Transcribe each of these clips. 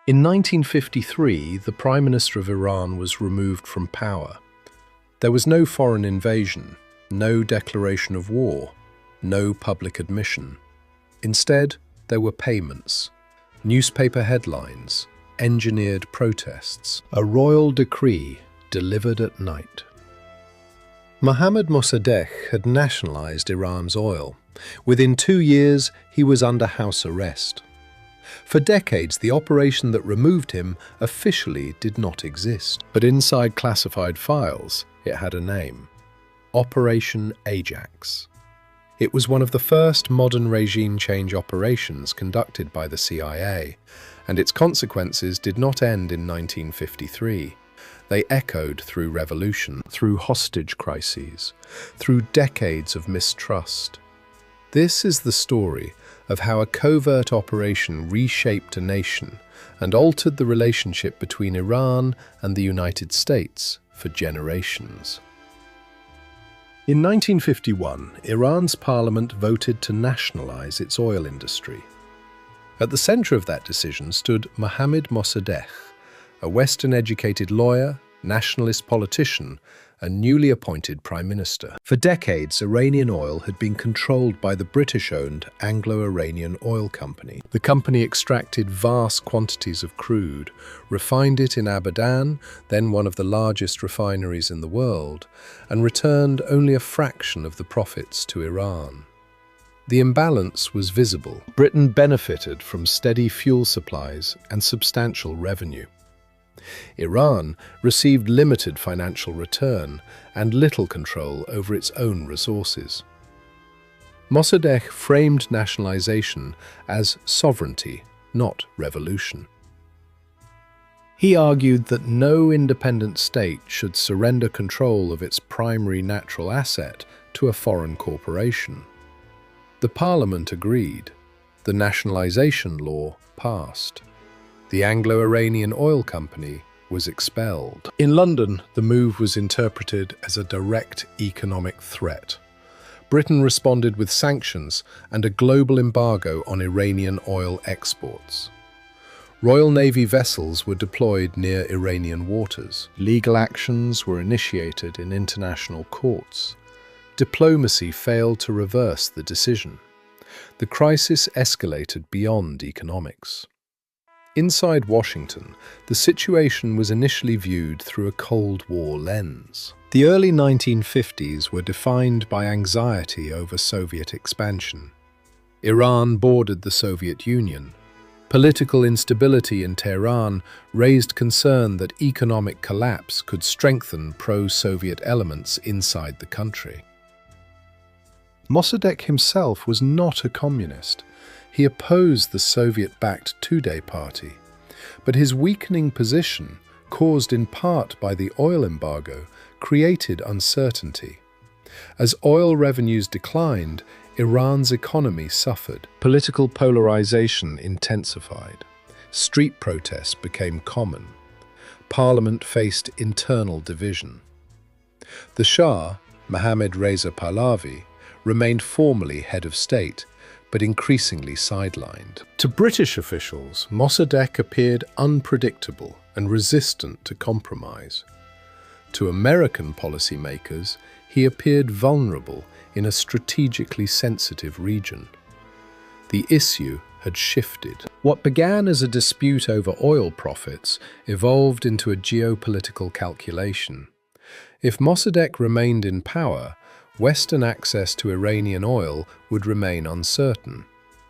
In 1953, the Prime Minister of Iran was removed from power. There was no foreign invasion, no declaration of war, no public admission. Instead, there were payments, newspaper headlines, engineered protests, a royal decree delivered at night. Mohammad Mosaddegh had nationalized Iran's oil. Within 2 years, he was under house arrest. For decades, the operation that removed him officially did not exist. But inside classified files, it had a name: Operation Ajax. It was one of the first modern regime change operations conducted by the CIA, and its consequences did not end in 1953. They echoed through revolution, through hostage crises, through decades of mistrust. This is the story of how a covert operation reshaped a nation and altered the relationship between Iran and the United States for generations. In 1951, Iran's parliament voted to nationalize its oil industry. At the center of that decision stood Mohammad Mosaddegh, a Western-educated lawyer, nationalist politician, and newly appointed prime minister. For decades, Iranian oil had been controlled by the British-owned Anglo-Iranian Oil Company. The company extracted vast quantities of crude, refined it in Abadan, then one of the largest refineries in the world, and returned only a fraction of the profits to Iran. The imbalance was visible. Britain benefited from steady fuel supplies and substantial revenue. Iran received limited financial return and little control over its own resources. Mosaddegh framed nationalization as sovereignty, not revolution. He argued that no independent state should surrender control of its primary natural asset to a foreign corporation. The parliament agreed. The nationalization law passed. The Anglo-Iranian Oil Company was expelled. In London, the move was interpreted as a direct economic threat. Britain responded with sanctions and a global embargo on Iranian oil exports. Royal Navy vessels were deployed near Iranian waters. Legal actions were initiated in international courts. Diplomacy failed to reverse the decision. The crisis escalated beyond economics. Inside Washington, the situation was initially viewed through a Cold War lens. The early 1950s were defined by anxiety over Soviet expansion. Iran bordered the Soviet Union. Political instability in Tehran raised concern that economic collapse could strengthen pro-Soviet elements inside the country. Mosaddegh himself was not a communist. He opposed the Soviet-backed Tudeh party, but his weakening position, caused in part by the oil embargo, created uncertainty. As oil revenues declined, Iran's economy suffered. Political polarization intensified. Street protests became common. Parliament faced internal division. The Shah, Mohammad Reza Pahlavi, remained formally head of state, but increasingly sidelined. To British officials, Mosaddegh appeared unpredictable and resistant to compromise. To American policymakers, he appeared vulnerable in a strategically sensitive region. The issue had shifted. What began as a dispute over oil profits evolved into a geopolitical calculation. If Mosaddegh remained in power, Western access to Iranian oil would remain uncertain.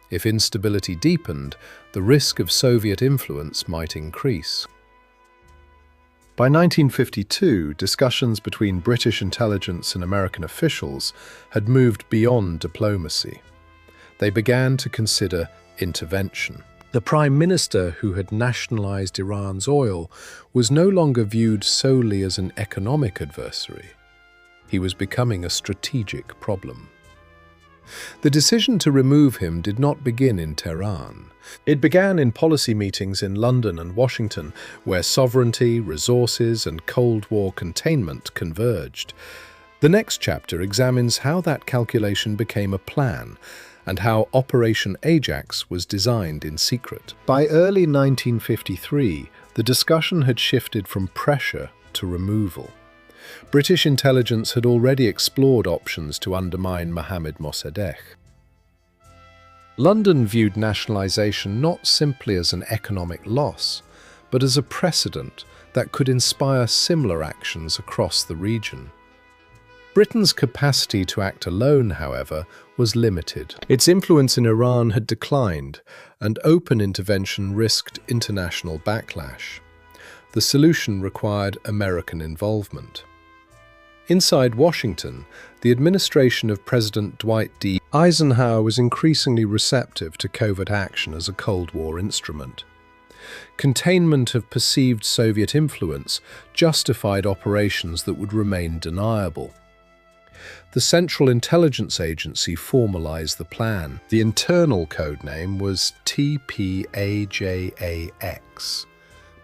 If instability deepened, the risk of Soviet influence might increase. By 1952, discussions between British intelligence and American officials had moved beyond diplomacy. They began to consider intervention. The Prime Minister who had nationalized Iran's oil was no longer viewed solely as an economic adversary. He was becoming a strategic problem. The decision to remove him did not begin in Tehran. It began in policy meetings in London and Washington, where sovereignty, resources, and Cold War containment converged. The next chapter examines how that calculation became a plan and how Operation Ajax was designed in secret. By early 1953, the discussion had shifted from pressure to removal. British intelligence had already explored options to undermine Mohammad Mosaddegh. London viewed nationalization not simply as an economic loss, but as a precedent that could inspire similar actions across the region. Britain's capacity to act alone, however, was limited. Its influence in Iran had declined, and open intervention risked international backlash. The solution required American involvement. Inside Washington, the administration of President Dwight D. Eisenhower was increasingly receptive to covert action as a Cold War instrument. Containment of perceived Soviet influence justified operations that would remain deniable. The Central Intelligence Agency formalized the plan. The internal codename was TPAJAX.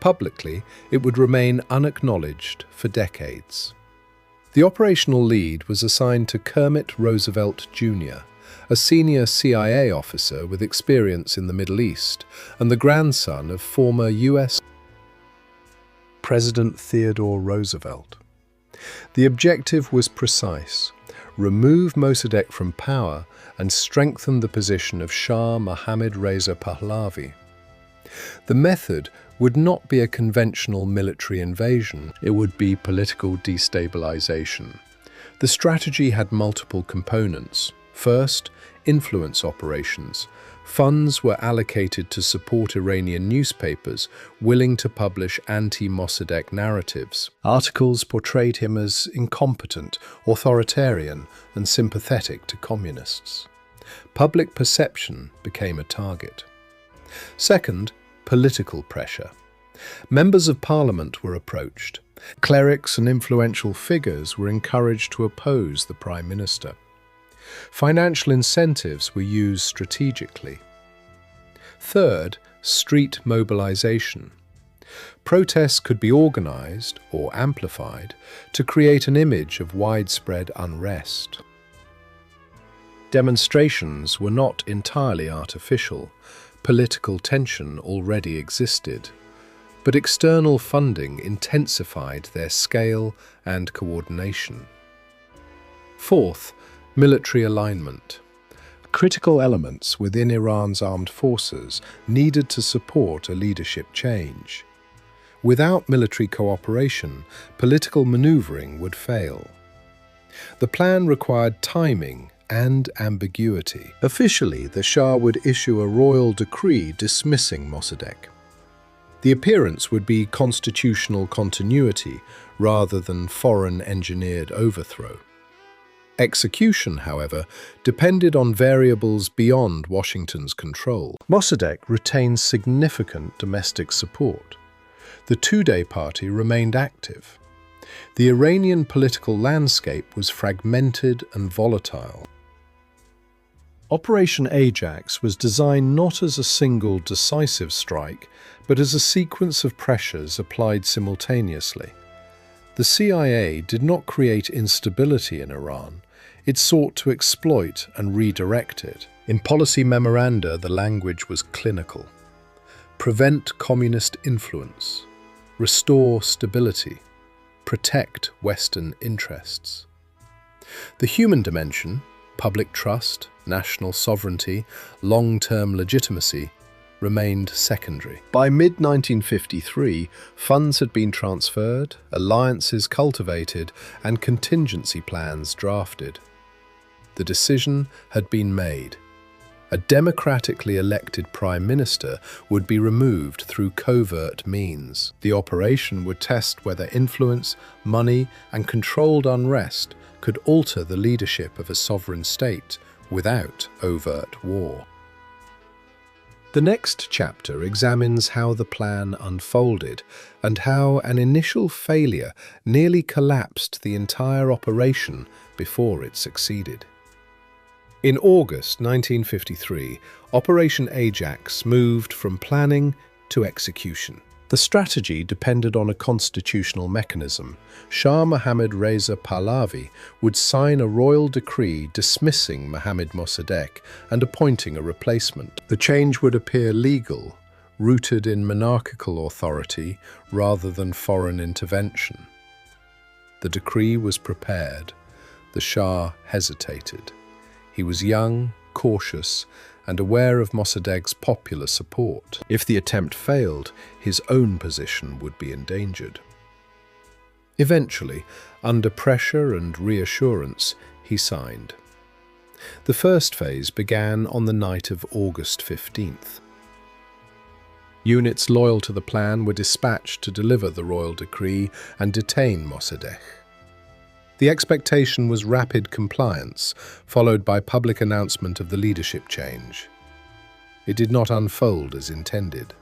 Publicly, it would remain unacknowledged for decades. The operational lead was assigned to Kermit Roosevelt Jr., a senior CIA officer with experience in the Middle East and the grandson of former U.S. President Theodore Roosevelt. The objective was precise: remove Mossadegh from power and strengthen the position of Shah Mohammad Reza Pahlavi. The method would not be a conventional military invasion, it would be political destabilization. The strategy had multiple components. First, influence operations. Funds were allocated to support Iranian newspapers willing to publish anti-Mossadegh narratives. Articles portrayed him as incompetent, authoritarian, and sympathetic to communists. Public perception became a target. Second, political pressure. Members of Parliament were approached. Clerics and influential figures were encouraged to oppose the Prime Minister. Financial incentives were used strategically. Third, street mobilization. Protests could be organized or amplified to create an image of widespread unrest. Demonstrations were not entirely artificial. Political tension already existed, but external funding intensified their scale and coordination. Fourth, military alignment. Critical elements within Iran's armed forces needed to support a leadership change. Without military cooperation, political maneuvering would fail. The plan required timing and ambiguity. Officially, the Shah would issue a royal decree dismissing Mossadegh. The appearance would be constitutional continuity rather than foreign-engineered overthrow. Execution, however, depended on variables beyond Washington's control. Mossadegh retained significant domestic support. The Tudeh party remained active. The Iranian political landscape was fragmented and volatile. Operation Ajax was designed not as a single decisive strike, but as a sequence of pressures applied simultaneously. The CIA did not create instability in Iran. It sought to exploit and redirect it. In policy memoranda, the language was clinical. Prevent communist influence. Restore stability. Protect Western interests. The human dimension, public trust, national sovereignty, long-term legitimacy, remained secondary. By mid-1953, funds had been transferred, alliances cultivated, and contingency plans drafted. The decision had been made. A democratically elected prime minister would be removed through covert means. The operation would test whether influence, money, and controlled unrest could alter the leadership of a sovereign state without overt war. The next chapter examines how the plan unfolded and how an initial failure nearly collapsed the entire operation before it succeeded. In August 1953, Operation Ajax moved from planning to execution. The strategy depended on a constitutional mechanism. Shah Mohammad Reza Pahlavi would sign a royal decree dismissing Mohammad Mosaddegh and appointing a replacement. The change would appear legal, rooted in monarchical authority rather than foreign intervention. The decree was prepared. The Shah hesitated. He was young, cautious, and aware of Mossadegh's popular support. If the attempt failed, his own position would be endangered. Eventually, under pressure and reassurance, he signed. The first phase began on the night of August 15th. Units loyal to the plan were dispatched to deliver the royal decree and detain Mosaddegh. The expectation was rapid compliance, followed by public announcement of the leadership change. It did not unfold as intended.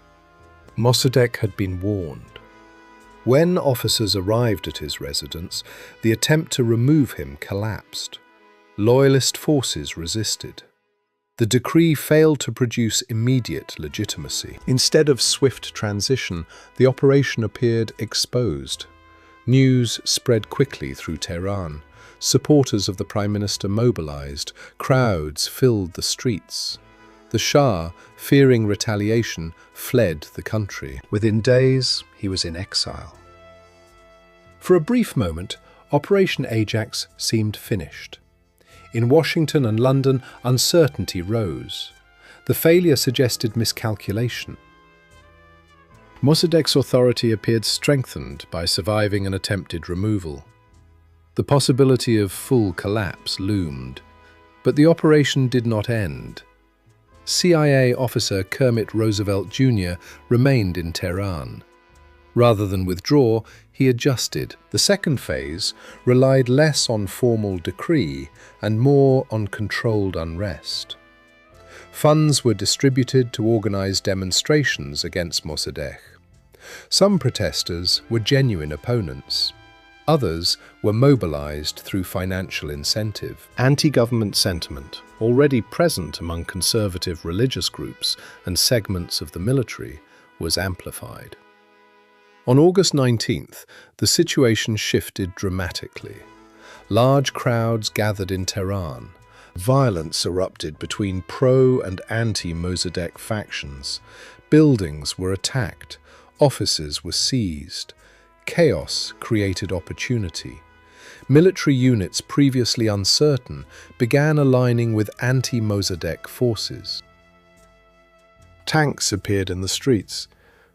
Mosaddegh had been warned. When officers arrived at his residence, the attempt to remove him collapsed. Loyalist forces resisted. The decree failed to produce immediate legitimacy. Instead of swift transition, the operation appeared exposed. News spread quickly through Tehran. Supporters of the Prime Minister mobilized. Crowds filled the streets. The Shah, fearing retaliation, fled the country. Within days, he was in exile. For a brief moment, Operation Ajax seemed finished. In Washington and London, uncertainty rose. The failure suggested miscalculation. Mossadegh's authority appeared strengthened by surviving an attempted removal. The possibility of full collapse loomed, but the operation did not end. CIA officer Kermit Roosevelt Jr. remained in Tehran. Rather than withdraw, he adjusted. The second phase relied less on formal decree and more on controlled unrest. Funds were distributed to organize demonstrations against Mosaddegh. Some protesters were genuine opponents. Others were mobilized through financial incentive. Anti-government sentiment, already present among conservative religious groups and segments of the military, was amplified. On August 19th, the situation shifted dramatically. Large crowds gathered in Tehran. Violence erupted between pro- and anti-Mosaddegh factions. Buildings were attacked. Offices were seized. Chaos created opportunity. Military units previously uncertain began aligning with anti-Mosaddegh forces. Tanks appeared in the streets.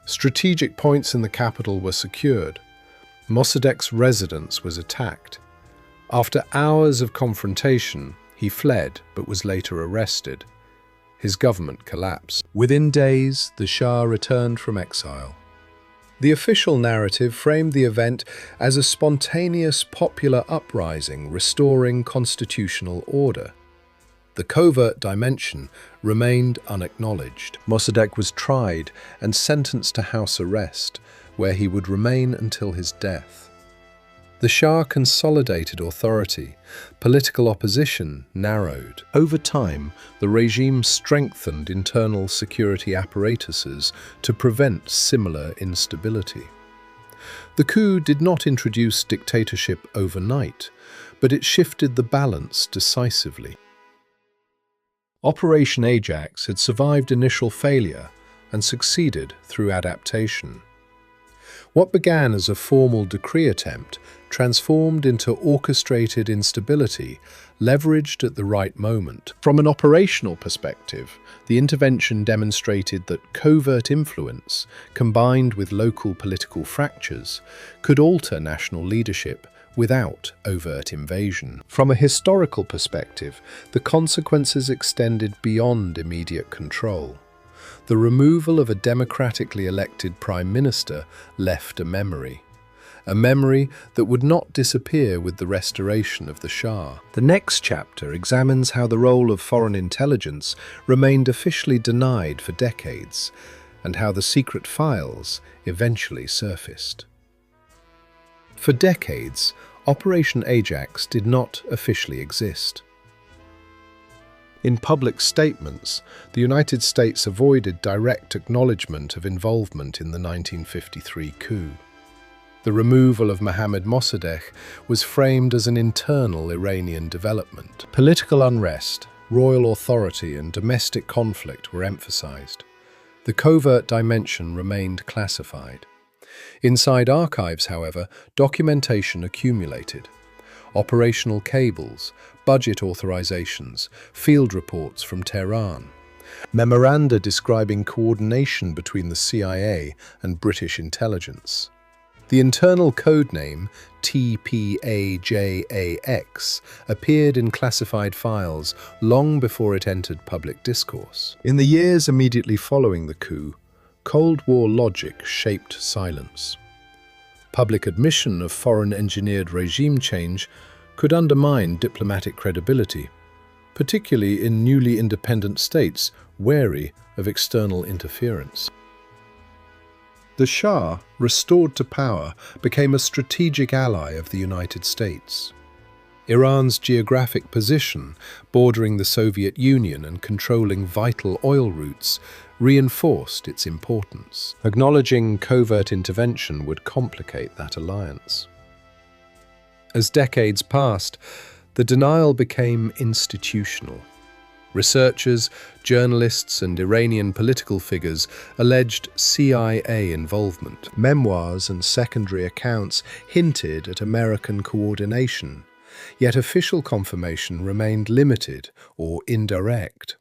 Strategic points in the capital were secured. Mossadegh's residence was attacked. After hours of confrontation, he fled but was later arrested. His government collapsed. Within days, the Shah returned from exile. The official narrative framed the event as a spontaneous popular uprising restoring constitutional order. The covert dimension remained unacknowledged. Mosaddegh was tried and sentenced to house arrest, where he would remain until his death. The Shah consolidated authority. Political opposition narrowed. Over time, the regime strengthened internal security apparatuses to prevent similar instability. The coup did not introduce dictatorship overnight, but it shifted the balance decisively. Operation Ajax had survived initial failure and succeeded through adaptation. What began as a formal decree attempt transformed into orchestrated instability, leveraged at the right moment. From an operational perspective, the intervention demonstrated that covert influence, combined with local political fractures, could alter national leadership without overt invasion. From a historical perspective, the consequences extended beyond immediate control. The removal of a democratically elected prime minister left a memory that would not disappear with the restoration of the Shah. The next chapter examines how the role of foreign intelligence remained officially denied for decades, and how the secret files eventually surfaced. For decades, Operation Ajax did not officially exist. In public statements, the United States avoided direct acknowledgement of involvement in the 1953 coup. The removal of Mohammad Mosaddegh was framed as an internal Iranian development. Political unrest, royal authority, and domestic conflict were emphasized. The covert dimension remained classified. Inside archives, however, documentation accumulated. Operational cables, budget authorizations, field reports from Tehran, memoranda describing coordination between the CIA and British intelligence. The internal codename TPAJAX appeared in classified files long before it entered public discourse. In the years immediately following the coup, Cold War logic shaped silence. Public admission of foreign-engineered regime change could undermine diplomatic credibility, particularly in newly independent states wary of external interference. The Shah, restored to power, became a strategic ally of the United States. Iran's geographic position, bordering the Soviet Union and controlling vital oil routes, reinforced its importance. Acknowledging covert intervention would complicate that alliance. As decades passed, the denial became institutional. Researchers, journalists, and Iranian political figures alleged CIA involvement. Memoirs and secondary accounts hinted at American coordination, yet official confirmation remained limited or indirect.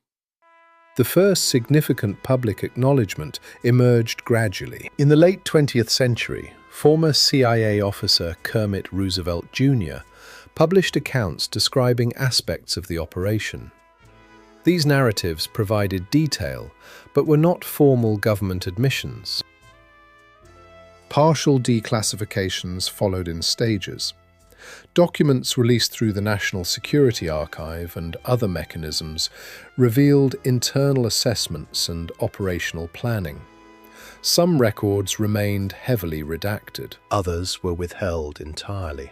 The first significant public acknowledgement emerged gradually. In the late 20th century, former CIA officer Kermit Roosevelt Jr. published accounts describing aspects of the operation. These narratives provided detail, but were not formal government admissions. Partial declassifications followed in stages. Documents released through the National Security Archive and other mechanisms revealed internal assessments and operational planning. Some records remained heavily redacted. Others were withheld entirely.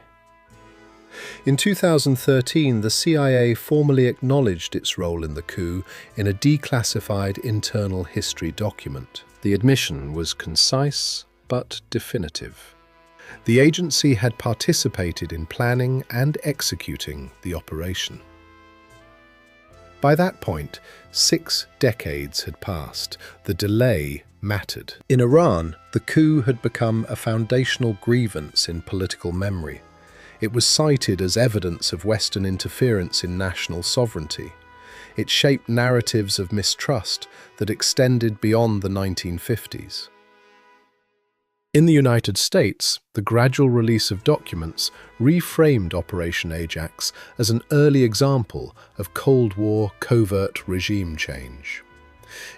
In 2013, the CIA formally acknowledged its role in the coup in a declassified internal history document. The admission was concise but definitive. The agency had participated in planning and executing the operation. By that point, 6 decades had passed. The delay mattered. In Iran, the coup had become a foundational grievance in political memory. It was cited as evidence of Western interference in national sovereignty. It shaped narratives of mistrust that extended beyond the 1950s. In the United States, the gradual release of documents reframed Operation Ajax as an early example of Cold War covert regime change.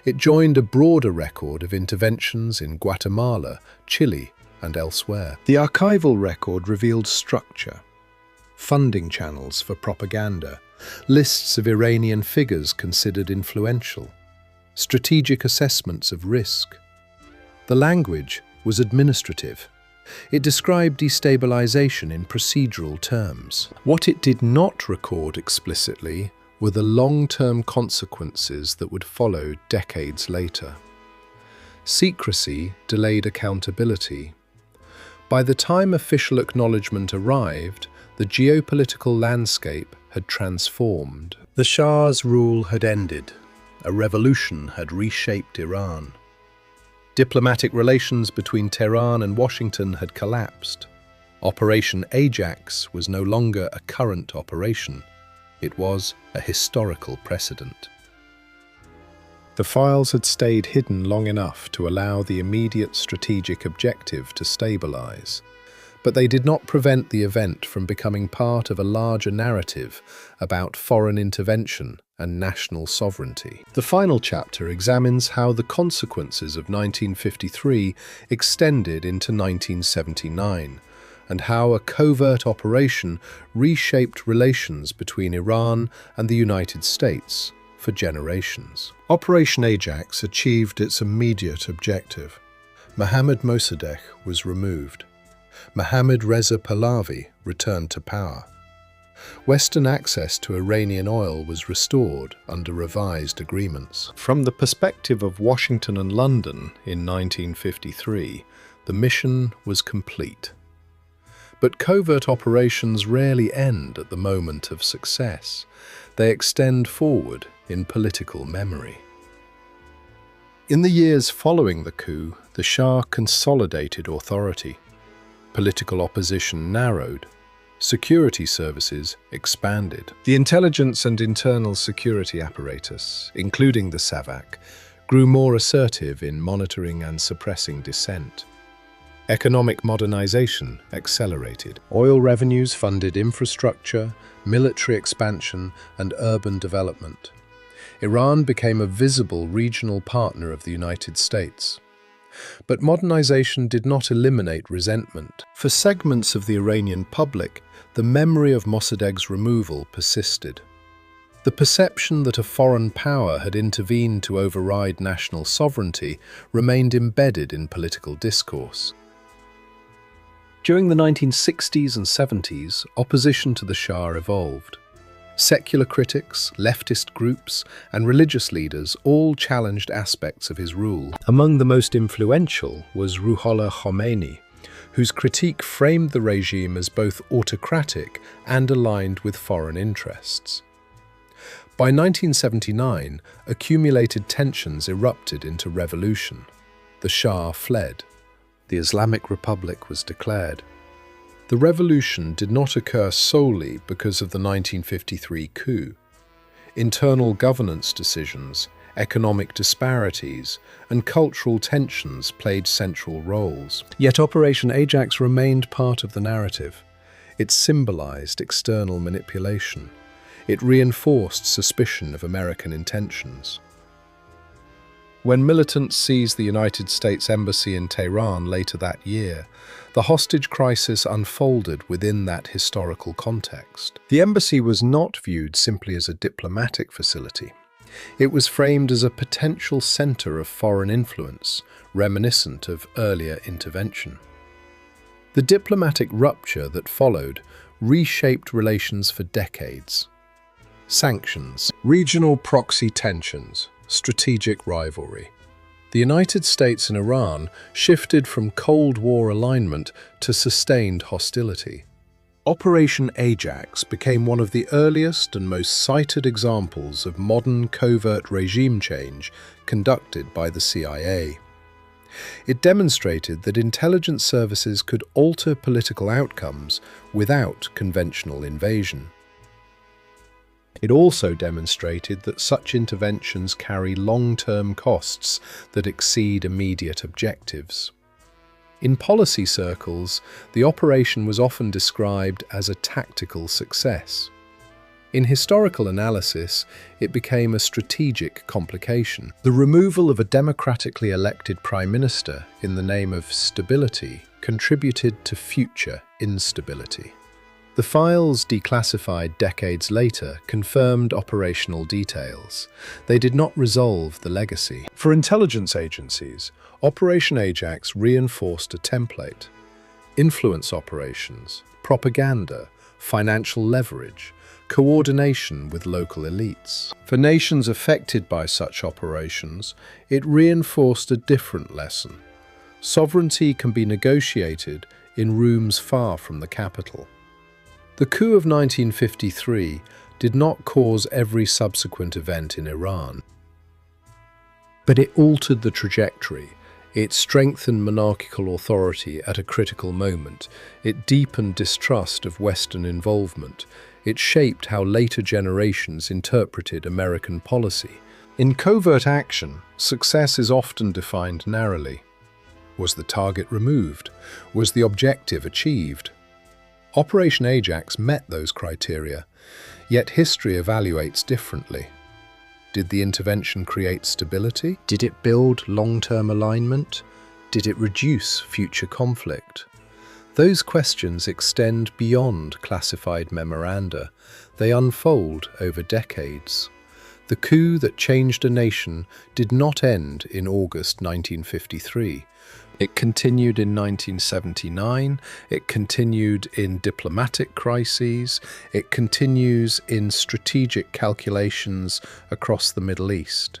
It joined a broader record of interventions in Guatemala, Chile, and elsewhere. The archival record revealed structure, funding channels for propaganda, lists of Iranian figures considered influential, strategic assessments of risk. The language was administrative. It described destabilization in procedural terms. What it did not record explicitly were the long-term consequences that would follow decades later. Secrecy delayed accountability. By the time official acknowledgement arrived, the geopolitical landscape had transformed. The Shah's rule had ended. A revolution had reshaped Iran. Diplomatic relations between Tehran and Washington had collapsed. Operation Ajax was no longer a current operation. It was a historical precedent. The files had stayed hidden long enough to allow the immediate strategic objective to stabilize, but they did not prevent the event from becoming part of a larger narrative about foreign intervention and national sovereignty. The final chapter examines how the consequences of 1953 extended into 1979, and how a covert operation reshaped relations between Iran and the United States for generations. Operation Ajax achieved its immediate objective. Mohammad Mosaddegh was removed. Mohammad Reza Pahlavi returned to power. Western access to Iranian oil was restored under revised agreements. From the perspective of Washington and London in 1953, the mission was complete. But covert operations rarely end at the moment of success. They extend forward in political memory. In the years following the coup, the Shah consolidated authority. Political opposition narrowed. Security services expanded. The intelligence and internal security apparatus, including the SAVAK, grew more assertive in monitoring and suppressing dissent. Economic modernization accelerated. Oil revenues funded infrastructure, military expansion, and urban development. Iran became a visible regional partner of the United States. But modernization did not eliminate resentment. For segments of the Iranian public, the memory of Mossadegh's removal persisted. The perception that a foreign power had intervened to override national sovereignty remained embedded in political discourse. During the 1960s and 70s, opposition to the Shah evolved. Secular critics, leftist groups, and religious leaders all challenged aspects of his rule. Among the most influential was Ruhollah Khomeini, whose critique framed the regime as both autocratic and aligned with foreign interests. By 1979, accumulated tensions erupted into revolution. The Shah fled. The Islamic Republic was declared. The revolution did not occur solely because of the 1953 coup. Internal governance decisions, economic disparities, and cultural tensions played central roles. Yet Operation Ajax remained part of the narrative. It symbolized external manipulation. It reinforced suspicion of American intentions. When militants seized the United States Embassy in Tehran later that year, the hostage crisis unfolded within that historical context. The embassy was not viewed simply as a diplomatic facility. It was framed as a potential center of foreign influence, reminiscent of earlier intervention. The diplomatic rupture that followed reshaped relations for decades. Sanctions, regional proxy tensions, strategic rivalry. The United States and Iran shifted from Cold War alignment to sustained hostility. Operation Ajax became one of the earliest and most cited examples of modern covert regime change conducted by the CIA. It demonstrated that intelligence services could alter political outcomes without conventional invasion. It also demonstrated that such interventions carry long-term costs that exceed immediate objectives. In policy circles, the operation was often described as a tactical success. In historical analysis, it became a strategic complication. The removal of a democratically elected prime minister in the name of stability contributed to future instability. The files declassified decades later confirmed operational details. They did not resolve the legacy. For intelligence agencies, Operation Ajax reinforced a template. Influence operations, propaganda, financial leverage, coordination with local elites. For nations affected by such operations, it reinforced a different lesson. Sovereignty can be negotiated in rooms far from the capital. The coup of 1953 did not cause every subsequent event in Iran, but it altered the trajectory. It strengthened monarchical authority at a critical moment. It deepened distrust of Western involvement. It shaped how later generations interpreted American policy. In covert action, success is often defined narrowly. Was the target removed? Was the objective achieved? Operation Ajax met those criteria, yet history evaluates differently. Did the intervention create stability? Did it build long-term alignment? Did it reduce future conflict? Those questions extend beyond classified memoranda. They unfold over decades. The coup that changed a nation did not end in August 1953, It continued in 1979, it continued in diplomatic crises, it continues in strategic calculations across the Middle East.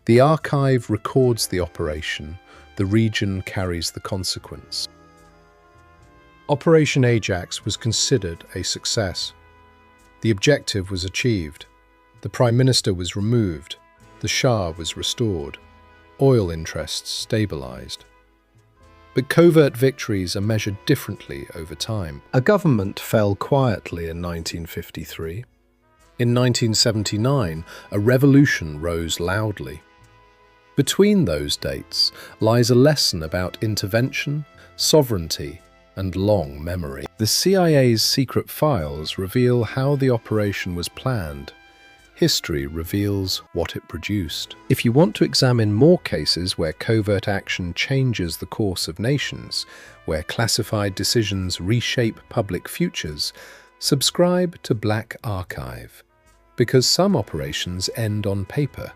The archive records the operation, the region carries the consequence. Operation Ajax was considered a success. The objective was achieved. The Prime Minister was removed. The Shah was restored. Oil interests stabilized. But covert victories are measured differently over time. A government fell quietly in 1953. In 1979, a revolution rose loudly. Between those dates lies a lesson about intervention, sovereignty, and long memory. The CIA's secret files reveal how the operation was planned. History reveals what it produced. If you want to examine more cases where covert action changes the course of nations, where classified decisions reshape public futures, subscribe to Black Archive, because some operations end on paper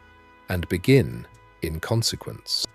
and begin in consequence.